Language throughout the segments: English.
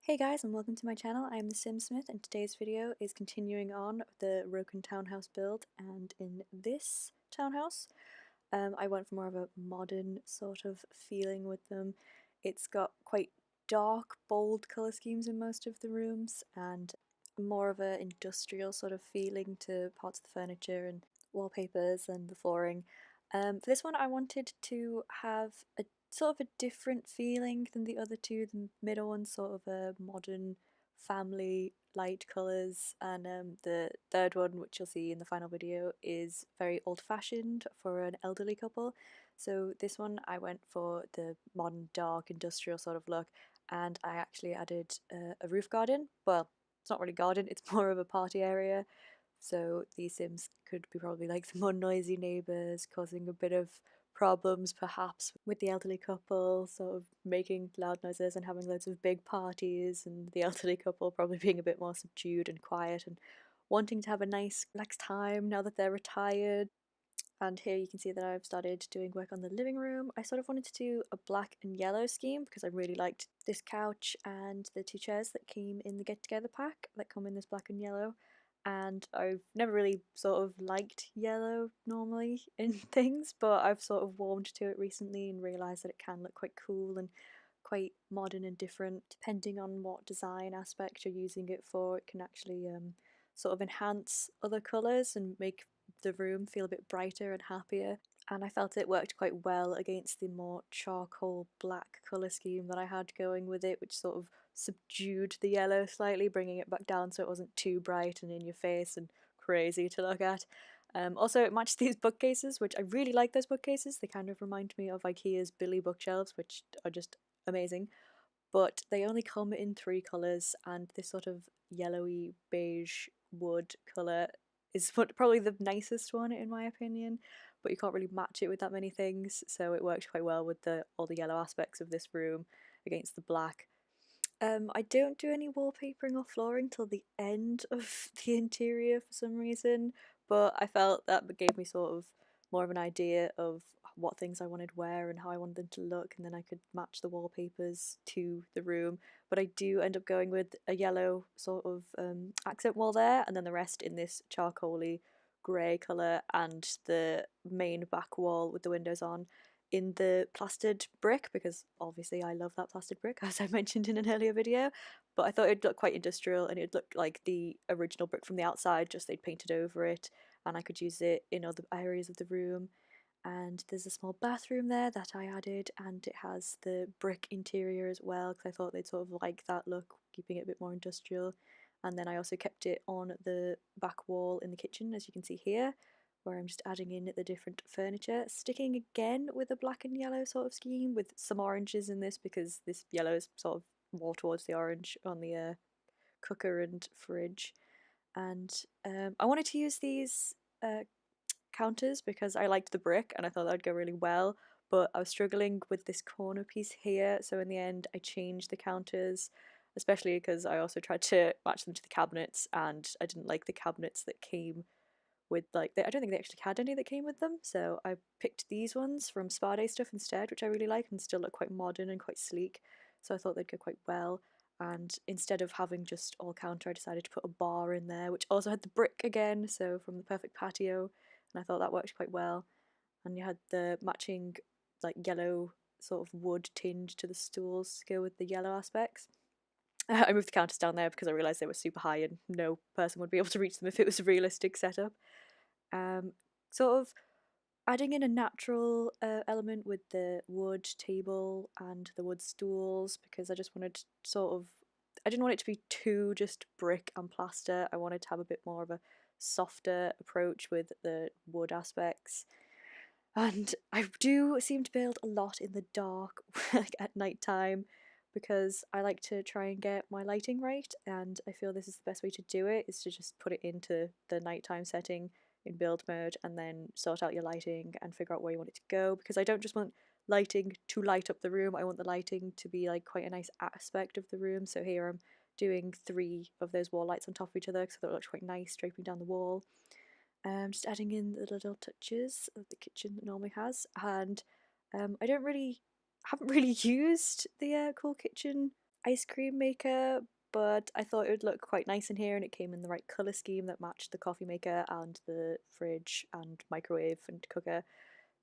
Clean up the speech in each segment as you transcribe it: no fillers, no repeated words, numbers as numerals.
Hey guys, and welcome to my channel. I am TheSimsSmith, and today's video is continuing on the Rokin townhouse build. And in this townhouse, I went for more of a modern sort of feeling with them. It's got quite dark, bold colour schemes in most of the rooms, and more of an industrial sort of feeling to parts of the furniture and wallpapers and the flooring. For this one, I wanted to have a sort of a different feeling than the other two. The middle one's sort of a modern family light colours, and the third one, which you'll see in the final video, is very old-fashioned for an elderly couple. So this one I went for the modern dark industrial sort of look, and I actually added a roof garden. Well, it's not really garden, it's more of a party area. So these Sims could be probably like the more noisy neighbours, causing a bit of problems perhaps with the elderly couple, sort of making loud noises and having loads of big parties, and the elderly couple probably being a bit more subdued and quiet and wanting to have a nice relaxed time now that they're retired. And here you can see that I've started doing work on the living room. I sort of wanted to do a black and yellow scheme because I really liked this couch and the two chairs that came in the get together pack that come in this black and yellow. And I've never really sort of liked yellow normally in things, but I've sort of warmed to it recently and realised that it can look quite cool and quite modern and different depending on what design aspect you're using it for. It can actually sort of enhance other colours and make the room feel a bit brighter and happier. And I felt it worked quite well against the more charcoal black colour scheme that I had going with it, which sort of subdued the yellow slightly, bringing it back down so it wasn't too bright and in your face and crazy to look at. Also, it matched these bookcases, which I really like those bookcases. They kind of remind me of IKEA's Billy bookshelves, which are just amazing. But they only come in three colours, and this sort of yellowy beige wood colour is probably the nicest one in my opinion, but you can't really match it with that many things, so it worked quite well with all the yellow aspects of this room against the black. I don't do any wallpapering or flooring till the end of the interior for some reason, but I felt that gave me sort of more of an idea of what things I wanted where and how I wanted them to look, and then I could match the wallpapers to the room. But I do end up going with a yellow sort of accent wall there, and then the rest in this charcoaly grey colour, and the main back wall with the windows on in the plastered brick, because obviously I love that plastered brick, as I mentioned in an earlier video. But I thought it'd look quite industrial and it'd look like the original brick from the outside, just they'd painted over it, and I could use it in other areas of the room. And there's a small bathroom there that I added, and it has the brick interior as well, because I thought they'd sort of like that look, keeping it a bit more industrial. And then I also kept it on the back wall in the kitchen, as you can see here, where I'm just adding in the different furniture, sticking again with a black and yellow sort of scheme with some oranges in this, because this yellow is sort of more towards the orange on the cooker and fridge. And I wanted to use these counters because I liked the brick and I thought that would go really well, but I was struggling with this corner piece here, so in the end I changed the counters, especially because I also tried to match them to the cabinets, and I didn't like the cabinets that came with I don't think they actually had any that came with them, so I picked these ones from Spa Day stuff instead, which I really like and still look quite modern and quite sleek, so I thought they'd go quite well. And instead of having just all counter, I decided to put a bar in there, which also had the brick again, so from the perfect patio, and I thought that worked quite well. And you had the matching like yellow sort of wood tinge to the stools to go with the yellow aspects. I moved the counters down there because I realised they were super high and no person would be able to reach them if it was a realistic setup. Sort of adding in a natural element with the wood table and the wood stools, because I just wanted I didn't want it to be too just brick and plaster. I wanted to have a bit more of a softer approach with the wood aspects. And I do seem to build a lot in the dark, like at night time, because I like to try and get my lighting right, and I feel this is the best way to do it, is to just put it into the nighttime setting in build mode and then sort out your lighting and figure out where you want it to go, because I don't just want lighting to light up the room, I want the lighting to be like quite a nice aspect of the room. So here I'm doing 3 of those wall lights on top of each other because I thought it looked quite nice draping down the wall. Just adding in the little touches that the kitchen normally has, and I haven't really used the cool kitchen ice cream maker, but I thought it would look quite nice in here, and it came in the right colour scheme that matched the coffee maker and the fridge and microwave and cooker.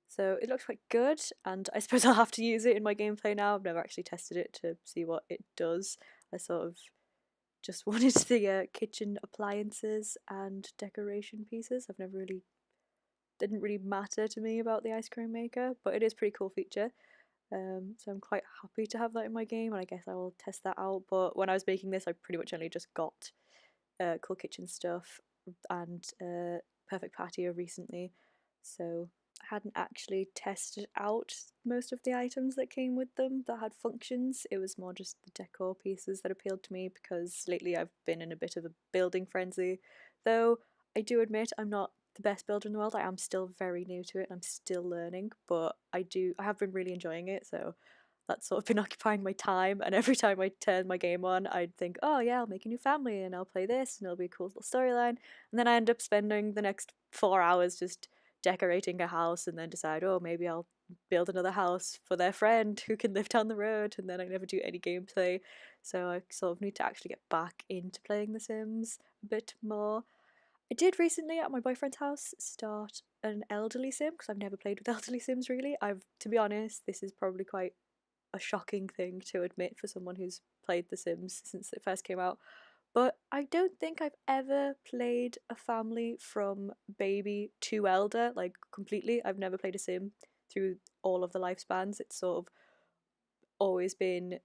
So it looks quite good, and I suppose I'll have to use it in my gameplay now. I've never actually tested it to see what it does. I sort of just wanted the kitchen appliances and decoration pieces. Didn't really matter to me about the ice cream maker, but it is a pretty cool feature. So I'm quite happy to have that in my game, and I guess I will test that out. But when I was making this, I pretty much only just got Cool Kitchen stuff and Perfect Patio recently, so I hadn't actually tested out most of the items that came with them that had functions. It was more just the decor pieces that appealed to me, because lately I've been in a bit of a building frenzy. Though I do admit I'm not the best builder in the world. I am still very new to it and I'm still learning, but I have been really enjoying it, so that's sort of been occupying my time. And every time I turn my game on, I'd think, oh yeah, I'll make a new family and I'll play this and it'll be a cool little storyline. And then I end up spending the next 4 hours just decorating a house, and then decide, oh, maybe I'll build another house for their friend who can live down the road, and then I never do any gameplay. So I sort of need to actually get back into playing The Sims a bit more. I did recently at my boyfriend's house start an elderly sim, because I've never played with elderly sims really. To be honest, this is probably quite a shocking thing to admit for someone who's played The Sims since it first came out. But I don't think I've ever played a family from baby to elder, like completely. I've never played a sim through all of the lifespans. It's sort of always been,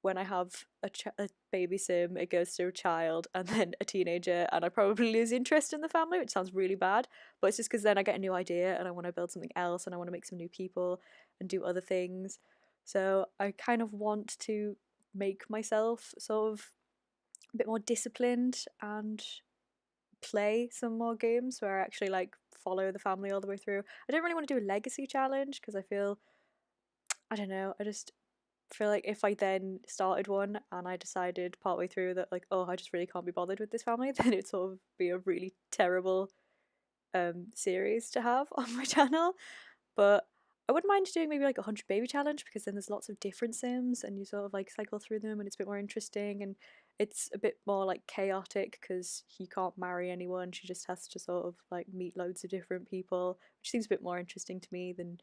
when I have a baby sim, it goes through a child and then a teenager, and I probably lose interest in the family, which sounds really bad, but it's just because then I get a new idea and I want to build something else and I want to make some new people and do other things. So I kind of want to make myself sort of a bit more disciplined and play some more games where I actually like follow the family all the way through. I don't really want to do a legacy challenge because I don't know, I just feel like if I then started one and I decided partway through that, like, oh, I just really can't be bothered with this family, then it'd sort of be a really terrible series to have on my channel. But I wouldn't mind doing maybe like a 100 baby challenge, because then there's lots of different sims and you sort of like cycle through them and it's a bit more interesting, and it's a bit more like chaotic because he can't marry anyone. She just has to sort of like meet loads of different people, which seems a bit more interesting to me than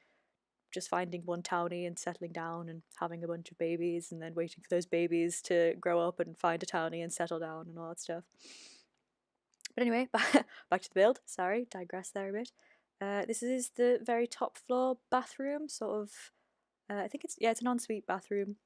just finding one townie and settling down and having a bunch of babies and then waiting for those babies to grow up and find a townie and settle down and all that stuff. But anyway, back to the build. Sorry, digress there a bit. This is the very top floor bathroom, sort of. I think it's an ensuite bathroom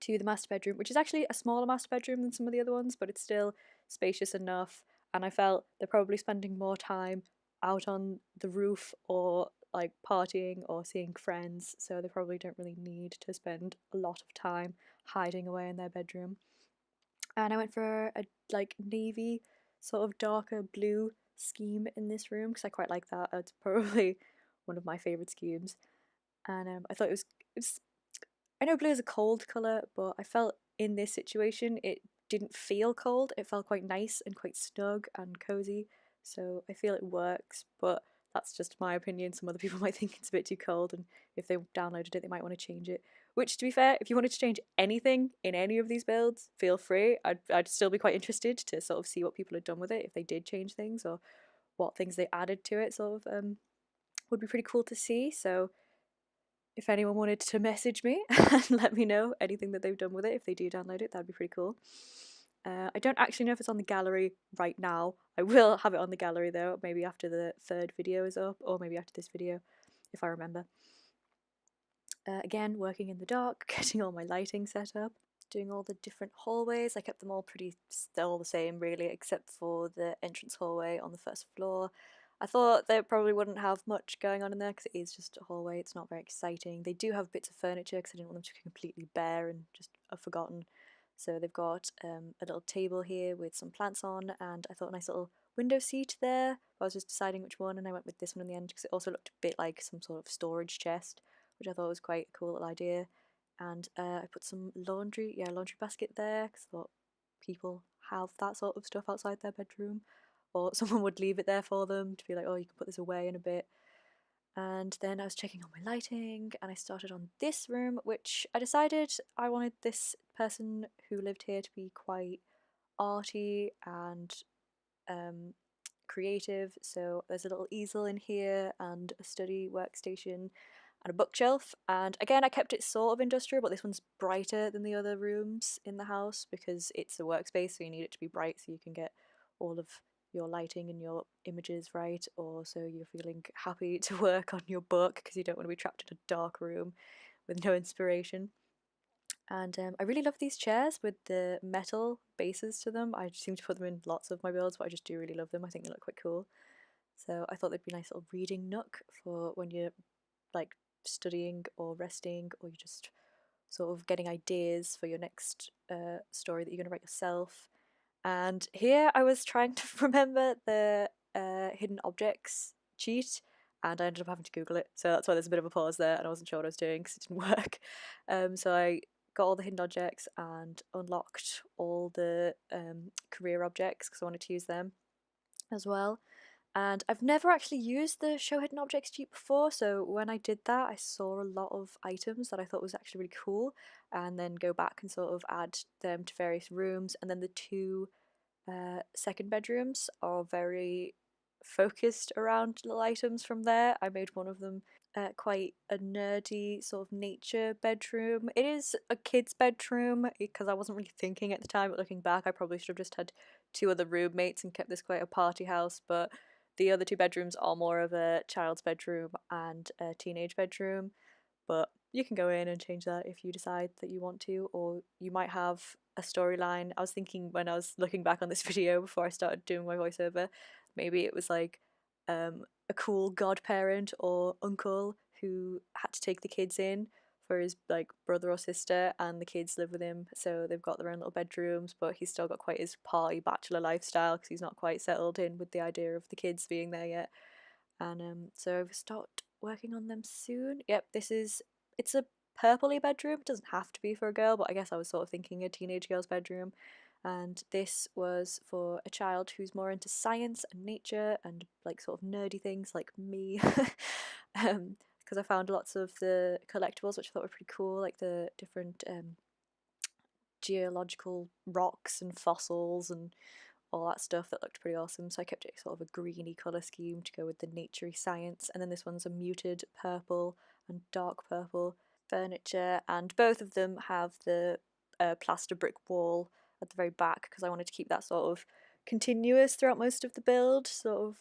to the master bedroom, which is actually a smaller master bedroom than some of the other ones, but it's still spacious enough. And I felt they're probably spending more time out on the roof or like partying or seeing friends, so they probably don't really need to spend a lot of time hiding away in their bedroom. And I went for a like navy, sort of darker blue scheme in this room because I quite like that. It's probably one of my favourite schemes, and I thought it was. I know blue is a cold colour, but I felt in this situation it didn't feel cold. It felt quite nice and quite snug and cozy. So I feel it works, but that's just my opinion. Some other people might think it's a bit too cold, and if they downloaded it, they might want to change it. Which, to be fair, if you wanted to change anything in any of these builds, feel free. I'd still be quite interested to sort of see what people had done with it, if they did change things or what things they added to it. Sort of would be pretty cool to see. So if anyone wanted to message me and let me know anything that they've done with it, if they do download it, that'd be pretty cool. I don't actually know if it's on the gallery right now. I will have it on the gallery though, maybe after the third video is up, or maybe after this video, if I remember. Again, working in the dark, getting all my lighting set up, doing all the different hallways. I kept them all pretty still the same really, except for the entrance hallway on the first floor. I thought they probably wouldn't have much going on in there because it is just a hallway. It's not very exciting. They do have bits of furniture because I didn't want them to be completely bare and just forgotten. So they've got a little table here with some plants on, and I thought a nice little window seat there. I was just deciding which one, and I went with this one in the end because it also looked a bit like some sort of storage chest, which I thought was quite a cool little idea. And I put some laundry basket there because I thought people have that sort of stuff outside their bedroom, or someone would leave it there for them to be like, oh, you can put this away in a bit. And then I was checking on my lighting and I started on this room, which I decided I wanted this person who lived here to be quite arty and creative. So there's a little easel in here and a study workstation and a bookshelf. And again, I kept it sort of industrial, but this one's brighter than the other rooms in the house because it's a workspace, so you need it to be bright so you can get all of your lighting and your images right, or so you're feeling happy to work on your book because you don't want to be trapped in a dark room with no inspiration. And I really love these chairs with the metal bases to them. I seem to put them in lots of my builds, but I just do really love them. I think they look quite cool. So I thought they'd be a nice little reading nook for when you're like studying or resting, or you're just sort of getting ideas for your next story that you're going to write yourself. And here I was trying to remember the hidden objects cheat, and I ended up having to Google it. So that's why there's a bit of a pause there, and I wasn't sure what I was doing because it didn't work. So I got all the hidden objects and unlocked all the career objects because I wanted to use them as well. And I've never actually used the show hidden objects cheat before, so when I did that I saw a lot of items that I thought was actually really cool, and then go back and sort of add them to various rooms. And then the two second bedrooms are very focused around little items from there. I made one of them quite a nerdy sort of nature bedroom. It is a kid's bedroom because I wasn't really thinking at the time, but looking back I probably should have just had two other roommates and kept this quite a party house. But the other two bedrooms are more of a child's bedroom and a teenage bedroom, but you can go in and change that if you decide that you want to, or you might have a storyline. I was thinking when I was looking back on this video before I started doing my voiceover, maybe it was like a cool godparent or uncle who had to take the kids in for his like brother or sister, and the kids live with him, so they've got their own little bedrooms, but he's still got quite his party bachelor lifestyle because he's not quite settled in with the idea of the kids being there yet. And so I've started working on them soon. Yep, it's a purpley bedroom. It doesn't have to be for a girl, but I guess I was sort of thinking a teenage girl's bedroom. And this was for a child who's more into science and nature and like sort of nerdy things like me. Because I found lots of the collectibles which I thought were pretty cool, like the different geological rocks and fossils and all that stuff that looked pretty awesome. So I kept it sort of a greeny colour scheme to go with the naturey science. And then this one's a muted purple and dark purple furniture, and both of them have the plaster brick wall at the very back because I wanted to keep that sort of continuous throughout most of the build. Sort of,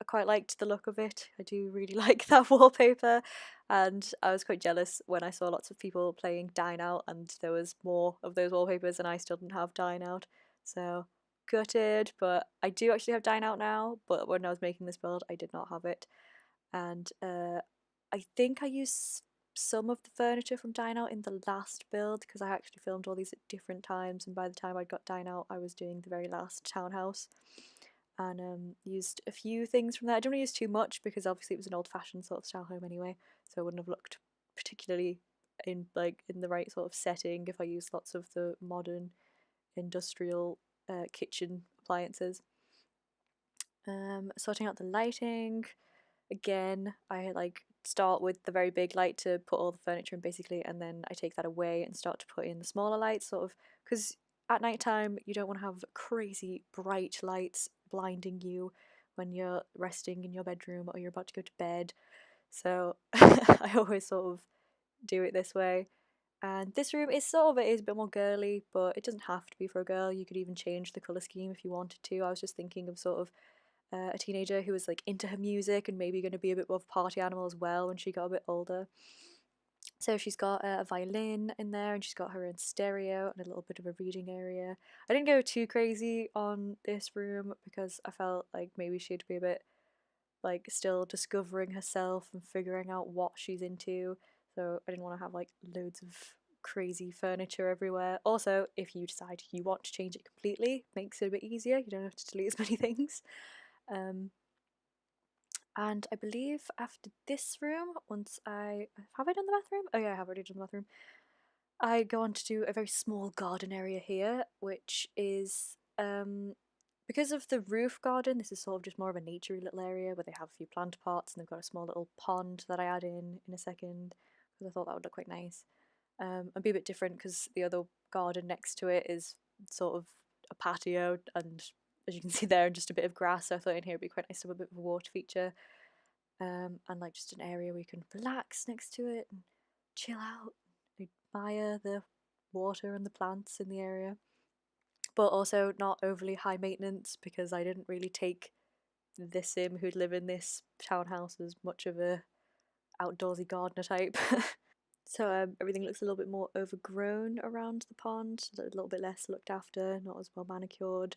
I quite liked the look of it. I do really like that wallpaper, and I was quite jealous when I saw lots of people playing Dine Out and there was more of those wallpapers and I still didn't have Dine Out. So gutted, but I do actually have Dine Out now, but when I was making this build I did not have it. And I think I used some of the furniture from Dine Out in the last build because I actually filmed all these at different times, and by the time I got Dine Out I was doing the very last townhouse, and used a few things from there. I didn't use too much because obviously it was an old-fashioned sort of style home anyway, so it wouldn't have looked particularly in the right sort of setting if I used lots of the modern industrial kitchen appliances. Sorting out the lighting. Again, I like start with the very big light to put all the furniture in basically, and then I take that away and start to put in the smaller lights, sort of because at night time you don't want to have crazy bright lights blinding you when you're resting in your bedroom or you're about to go to bed. So I always sort of do it this way. And this room is sort of, it is a bit more girly, but it doesn't have to be for a girl. You could even change the colour scheme if you wanted to. I was just thinking of sort of a teenager who was like into her music and maybe going to be a bit more of a party animal as well when she got a bit older. So she's got a violin in there, and she's got her own stereo and a little bit of a reading area. I didn't go too crazy on this room because I felt like maybe she'd be a bit like still discovering herself and figuring out what she's into. So I didn't want to have like loads of crazy furniture everywhere. Also, if you decide you want to change it completely, makes it a bit easier. You don't have to delete as many things. And I believe after this room, once have I done the bathroom? Oh yeah, I have already done the bathroom. I go on to do a very small garden area here, which is Because of the roof garden, this is sort of just more of a naturey little area where they have a few plant pots and they've got a small little pond that I add in a second because I thought that would look quite nice. And be a bit different because the other garden next to it is sort of a patio and, as you can see there, just a bit of grass, so I thought in here it'd be quite nice to have a bit of a water feature, and like just an area where you can relax next to it and chill out, admire the water and the plants in the area, but also not overly high maintenance because I didn't really take the sim who'd live in this townhouse as much of a outdoorsy gardener type. So everything looks a little bit more overgrown around the pond, a little bit less looked after, not as well manicured.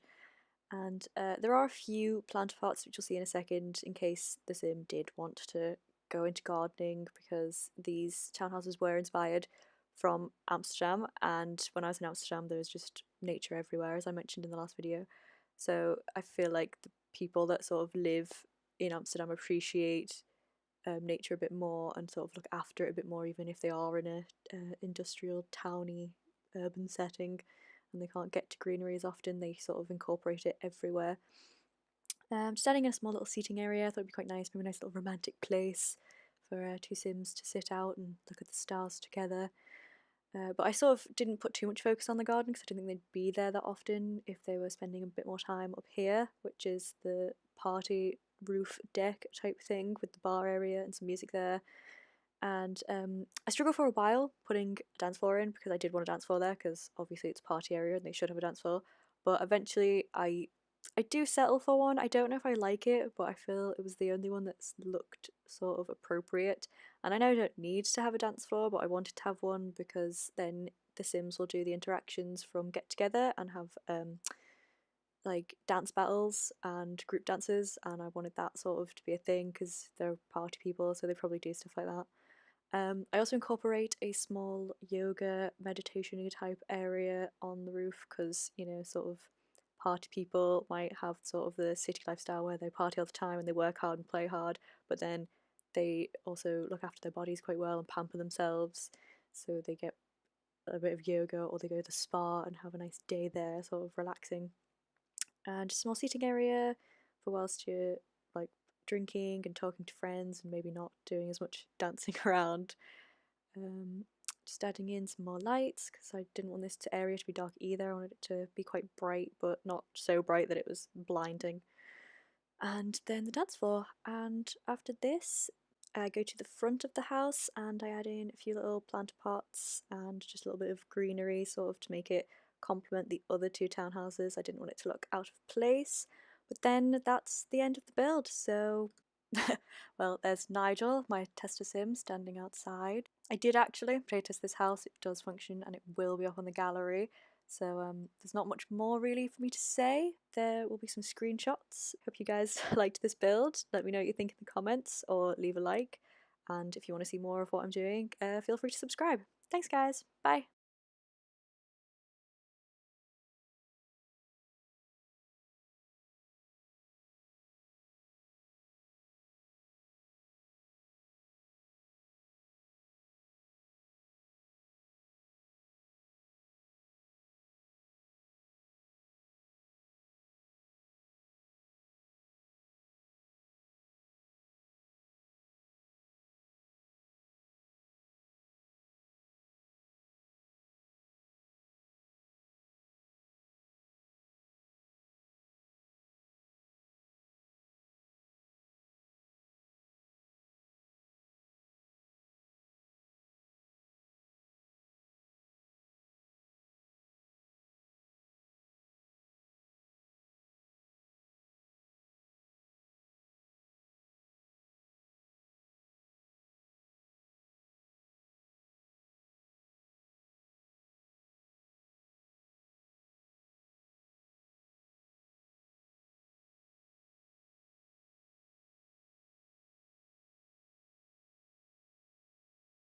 And there are a few plant pots which you'll see in a second in case the sim did want to go into gardening, because these townhouses were inspired from Amsterdam, and when I was in Amsterdam there was just nature everywhere, as I mentioned in the last video. So I feel like the people that sort of live in Amsterdam appreciate nature a bit more and sort of look after it a bit more, even if they are in a industrial, towny, urban setting and they can't get to greenery as often. They sort of incorporate it everywhere. Just adding in a small little seating area, I thought it'd be quite nice, maybe a nice little romantic place for two Sims to sit out and look at the stars together. But I sort of didn't put too much focus on the garden because I didn't think they'd be there that often if they were spending a bit more time up here, which is the party roof deck type thing with the bar area and some music there. And I struggled for a while putting a dance floor in because I did want a dance floor there because obviously it's a party area and they should have a dance floor. But eventually I do settle for one. I don't know if I like it, but I feel it was the only one that's looked sort of appropriate. And I know I don't need to have a dance floor, but I wanted to have one because then the Sims will do the interactions from get together and have like dance battles and group dances, and I wanted that sort of to be a thing because they're party people, so they probably do stuff like that. I also incorporate a small yoga meditation type area on the roof because, you know, sort of party people might have sort of the city lifestyle where they party all the time and they work hard and play hard, but then they also look after their bodies quite well and pamper themselves. So they get a bit of yoga or they go to the spa and have a nice day there, sort of relaxing. And just a small seating area for whilst you're like drinking and talking to friends and maybe not doing as much dancing around. Um, just adding in some more lights because I didn't want this area to be dark either. I wanted it to be quite bright, but not so bright that it was blinding. And then the dance floor. And after this, I go to the front of the house and I add in a few little planter pots and just a little bit of greenery, sort of to make it complement the other two townhouses. I didn't want it to look out of place. But then that's the end of the build. So, well, there's Nigel, my tester sim, standing outside. I did actually play test this house. It does function and it will be up on the gallery. So there's not much more really for me to say. There will be some screenshots. Hope you guys liked this build. Let me know what you think in the comments or leave a like. And if you want to see more of what I'm doing, feel free to subscribe. Thanks guys, bye!